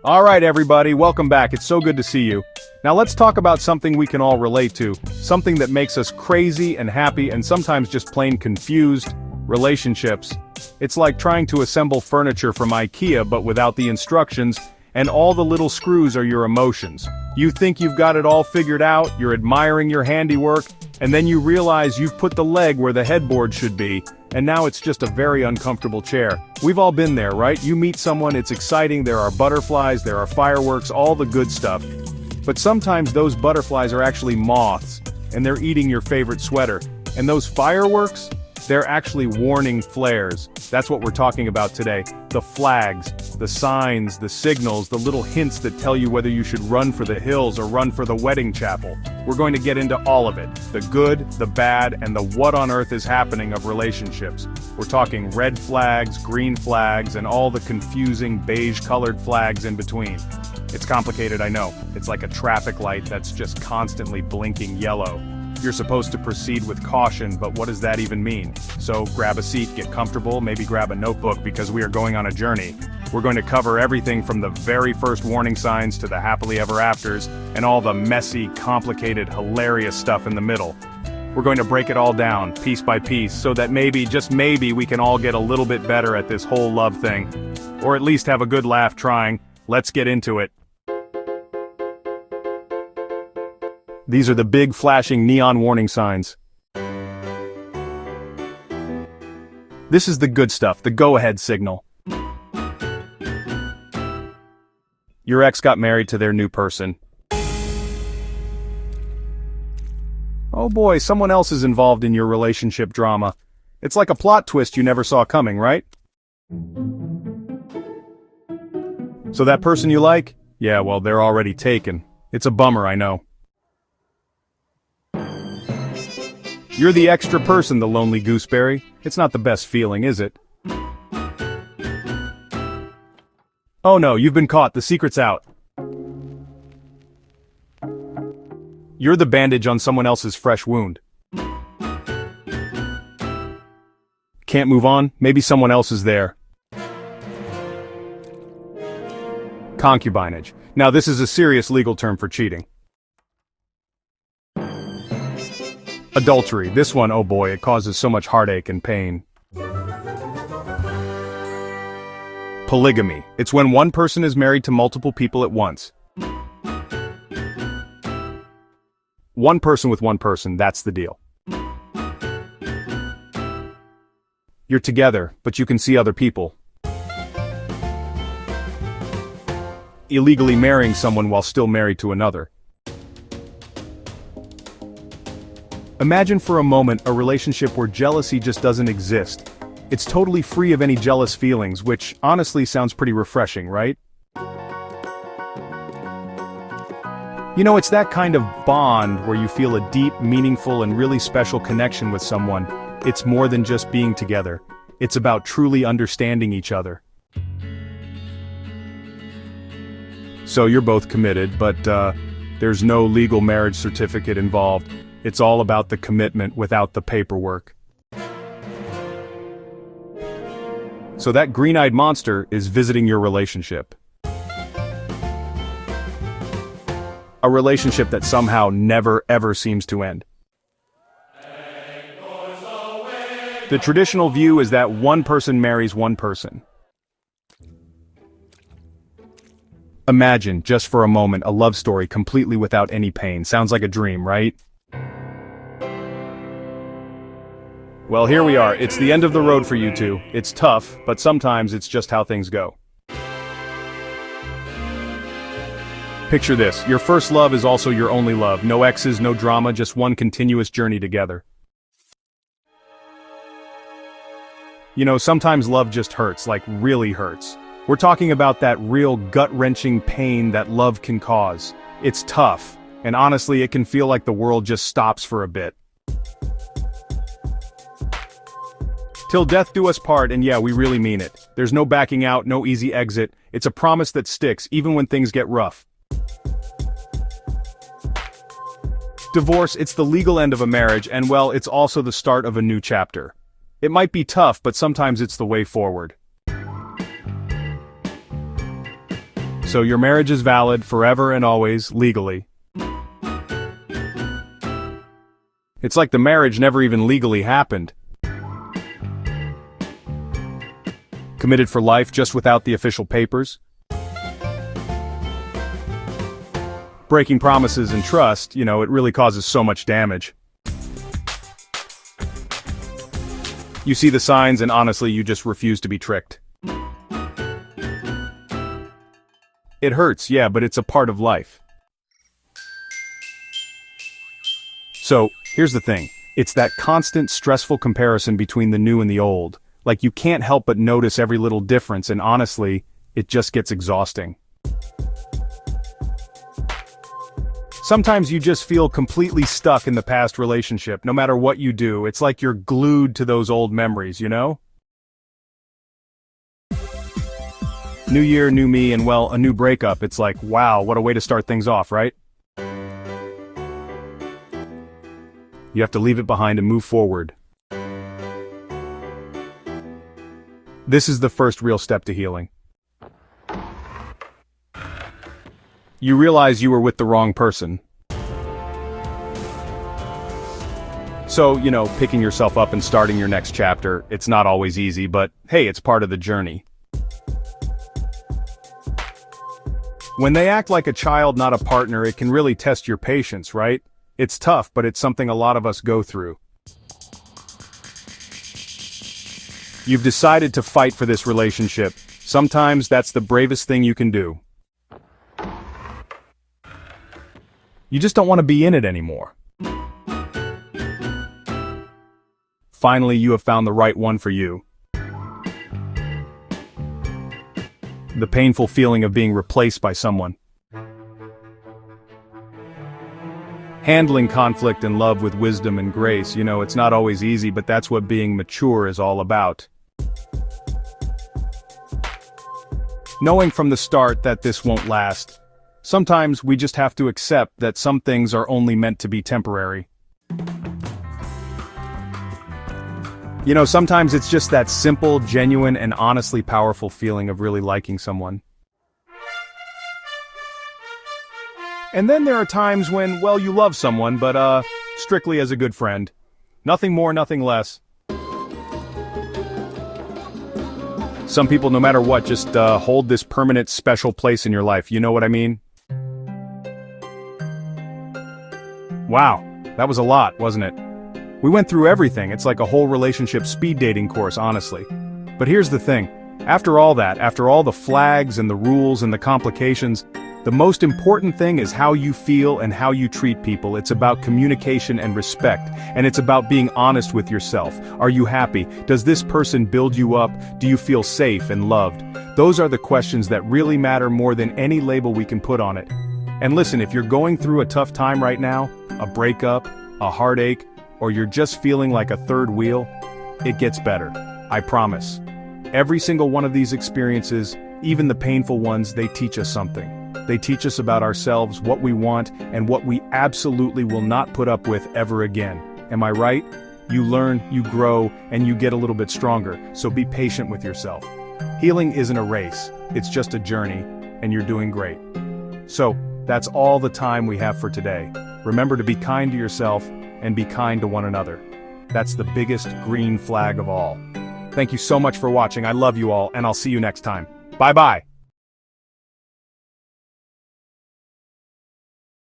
Alright everybody, welcome back, it's so good to see you. Now let's talk about something we can all relate to, something that makes us crazy and happy and sometimes just plain confused: relationships. It's like trying to assemble furniture from IKEA but without the instructions, and all the little screws are your emotions. You think you've got it all figured out, you're admiring your handiwork, and then you realize you've put the leg where the headboard should be, and now it's just a very uncomfortable chair. We've all been there, right? You meet someone, it's exciting, there are butterflies, there are fireworks, all the good stuff. But sometimes those butterflies are actually moths, and they're eating your favorite sweater. And those fireworks? They're actually warning flares. That's what we're talking about today. The flags, the signs, the signals, the little hints that tell you whether you should run for the hills or run for the wedding chapel. We're going to get into all of it. The good, the bad, and the what on earth is happening of relationships. We're talking red flags, green flags, and all the confusing beige-colored flags in between. It's complicated, I know. It's like a traffic light that's just constantly blinking yellow. You're supposed to proceed with caution, but what does that even mean? So grab a seat, get comfortable, maybe grab a notebook because we are going on a journey. We're going to cover everything from the very first warning signs to the happily ever afters, and all the messy, complicated, hilarious stuff in the middle. We're going to break it all down, piece by piece, so that maybe, just maybe, we can all get a little bit better at this whole love thing. Or at least have a good laugh trying. Let's get into it. These are the big flashing neon warning signs. This is the good stuff, the go-ahead signal. Your ex got married to their new person. Oh boy, someone else is involved in your relationship drama. It's like a plot twist you never saw coming, right? So that person you like? Yeah, well, they're already taken. It's a bummer, I know. You're the extra person, the lonely gooseberry. It's not the best feeling, is it? Oh no, you've been caught, the secret's out. You're the bandage on someone else's fresh wound. Can't move on? Maybe someone else is there. Concubinage. Now this is a serious legal term for cheating. Adultery. This one, oh boy, it causes so much heartache and pain. Polygamy. It's when one person is married to multiple people at once. One person with one person, that's the deal. You're together, but you can see other people. Illegally marrying someone while still married to another. Imagine for a moment a relationship where jealousy just doesn't exist. It's totally free of any jealous feelings, which honestly sounds pretty refreshing, right? You know, it's that kind of bond where you feel a deep, meaningful, and really special connection with someone. It's more than just being together. It's about truly understanding each other. So you're both committed, but there's no legal marriage certificate involved. It's all about the commitment without the paperwork. So that green-eyed monster is visiting your relationship. A relationship that somehow never ever seems to end. The traditional view is that one person marries one person. Imagine, just for a moment, a love story completely without any pain. Sounds like a dream, right? Well, here we are. It's the end of the road for you two. It's tough, but sometimes it's just how things go. Picture this. Your first love is also your only love. No exes, no drama, just one continuous journey together. You know, sometimes love just hurts, like really hurts. We're talking about that real gut-wrenching pain that love can cause. It's tough, and honestly, it can feel like the world just stops for a bit. Till death do us part, and yeah, we really mean it. There's no backing out, no easy exit. It's a promise that sticks, even when things get rough. Divorce, it's the legal end of a marriage, and well, it's also the start of a new chapter. It might be tough, but sometimes it's the way forward. So your marriage is valid forever and always, legally. It's like the marriage never even legally happened. Committed for life just without the official papers. Breaking promises and trust, it really causes so much damage. You see the signs and honestly you just refuse to be tricked. It hurts, yeah, but it's a part of life. So, here's the thing. It's that constant, stressful comparison between the new and the old. Like you can't help but notice every little difference, and honestly, it just gets exhausting. Sometimes you just feel completely stuck in the past relationship, no matter what you do. It's like you're glued to those old memories, New year, new me, and well, a new breakup. It's like, wow, what a way to start things off, right? You have to leave it behind and move forward. This is the first real step to healing. You realize you were with the wrong person. So, picking yourself up and starting your next chapter, it's not always easy, but hey, it's part of the journey. When they act like a child, not a partner, it can really test your patience, right? It's tough, but it's something a lot of us go through. You've decided to fight for this relationship. Sometimes that's the bravest thing you can do. You just don't want to be in it anymore. Finally, you have found the right one for you. The painful feeling of being replaced by someone. Handling conflict and love with wisdom and grace, it's not always easy, but that's what being mature is all about. Knowing from the start that this won't last. Sometimes we just have to accept that some things are only meant to be temporary. Sometimes it's just that simple, genuine, and honestly powerful feeling of really liking someone. And then there are times when, well, you love someone, but strictly as a good friend. Nothing more, nothing less. Some people, no matter what, just hold this permanent special place in your life, you know what I mean? Wow, that was a lot, wasn't it? We went through everything. It's like a whole relationship speed dating course, honestly. But here's the thing. After all that, after all the flags and the rules and the complications, the most important thing is how you feel and how you treat people. It's about communication and respect, and it's about being honest with yourself. Are you happy? Does this person build you up? Do you feel safe and loved? Those are the questions that really matter more than any label we can put on it. And listen, if you're going through a tough time right now, a breakup, a heartache, or you're just feeling like a third wheel, it gets better. I promise. Every single one of these experiences, even the painful ones, they teach us something. They teach us about ourselves, what we want, and what we absolutely will not put up with ever again. Am I right? You learn, you grow, and you get a little bit stronger, so be patient with yourself. Healing isn't a race, it's just a journey, and you're doing great. So, that's all the time we have for today. Remember to be kind to yourself, and be kind to one another. That's the biggest green flag of all. Thank you so much for watching. I love you all, and I'll see you next time. Bye-bye.